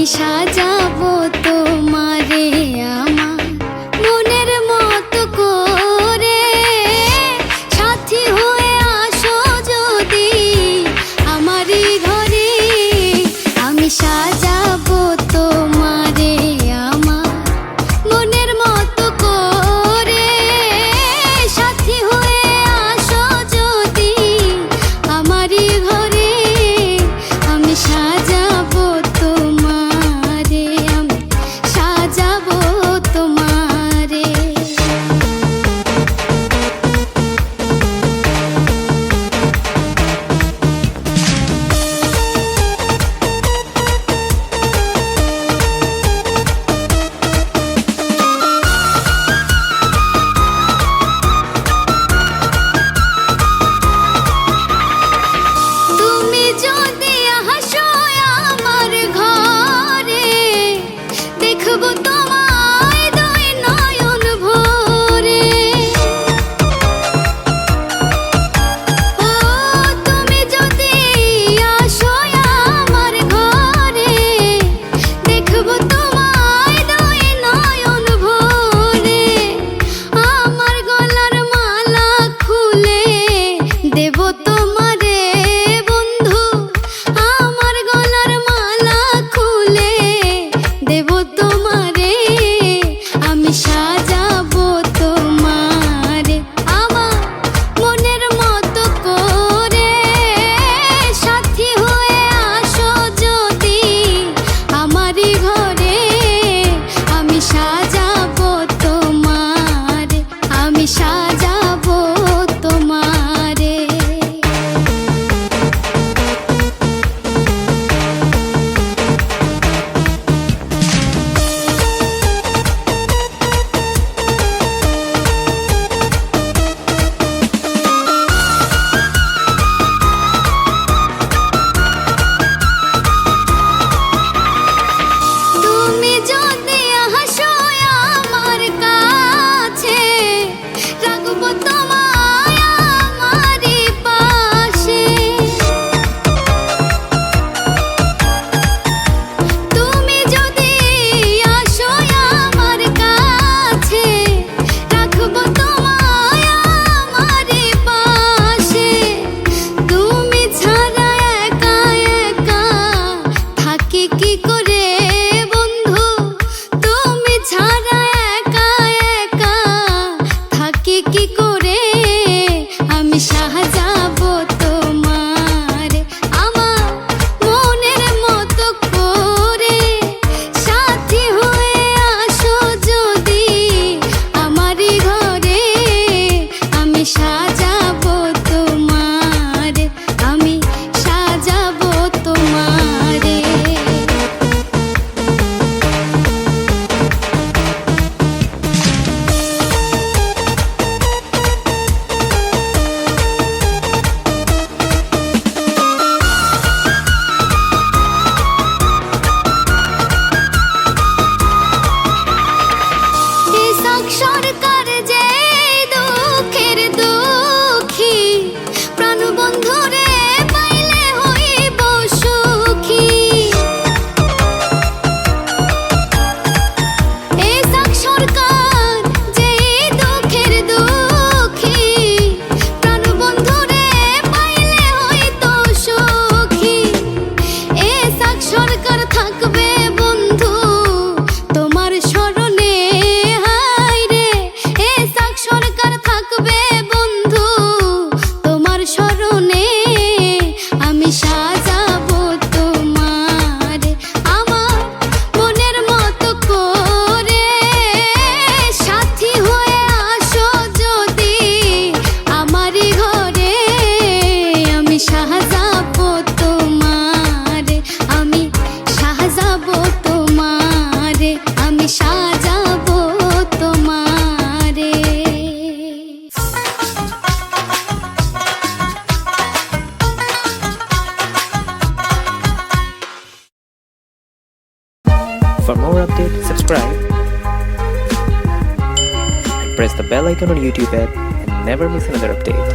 আমি সাজাবো তোমারে আমার মনের মতো করে, সাথী হয়ে আসো যদি আমারই ঘরে। আমি সাজাবো তোমারে আমার মনের মতো করে, সাথী হয়ে আসো যদি আমারই ঘরে। আমি সাজাবো তোমারে, আমি সাজাবো তোমারে। তুমি যদি হাসো আমার ঘরে, দেখবো তোমায় দুই নয়ন ভরে। ও তুমি যদি আসো আমার ঘরে, দেখবো তোমায় দুই নয়ন ভরে। আমার গলার মালা খুলে দেবো তোমারে বন্ধু, আমার গলার মালা খুলে দেবো তোমারে। আমি সাজাবো তোমারে আমার মনের মতো করে, সাথী হয়ে আসো যদি আমারই ঘরে। আমি সাজাবো তোমারে, আমি সাজাবো তোমারে। তুমি যদি হাসো আমার কাছে, রাখবো তোমায় আমারই পাশে। তুমি যদি আসো আমার কাছে, রাখবো তোমায় আমারই পাশে। তুমি ছাড়া একা একা থাকি কি করে বন্ধু, তুমি ছাড়া একা একা থাকি কি করে। আমি সাজাবো তোমারে আমার মনের মতো করে, সাথী হয়ে আসো যদি আমারই ঘরে। আমি সাজাবো তোমারে, আমি সাজাবো তোমারে। ইসাক সরকার যে দুঃখের দুঃখী, প্রাণবন্ধুরে পাইলে হইব সুখী। ইসাক সরকার যে দুঃখের দুঃখী, প্রাণবন্ধুরে পাইলে হইতো সুখী। ইসাক সরকার থাকবে বন্ধু তোমার স্মরণে, হায় রে। ইসাক সরকার থাকবে বন্ধু তোমার স্মরণে। আমি সাজাবো তোমারে আমার মনের মতো করে, সাথী হয়ে আসো যদি আমারই ঘরে। আমি সাজাবো তোমারে, আমি সাজাবো তোমারে, আমি সাজাবো তোমারে। For more updates, subscribe and press the bell icon on YouTube app and never miss another update.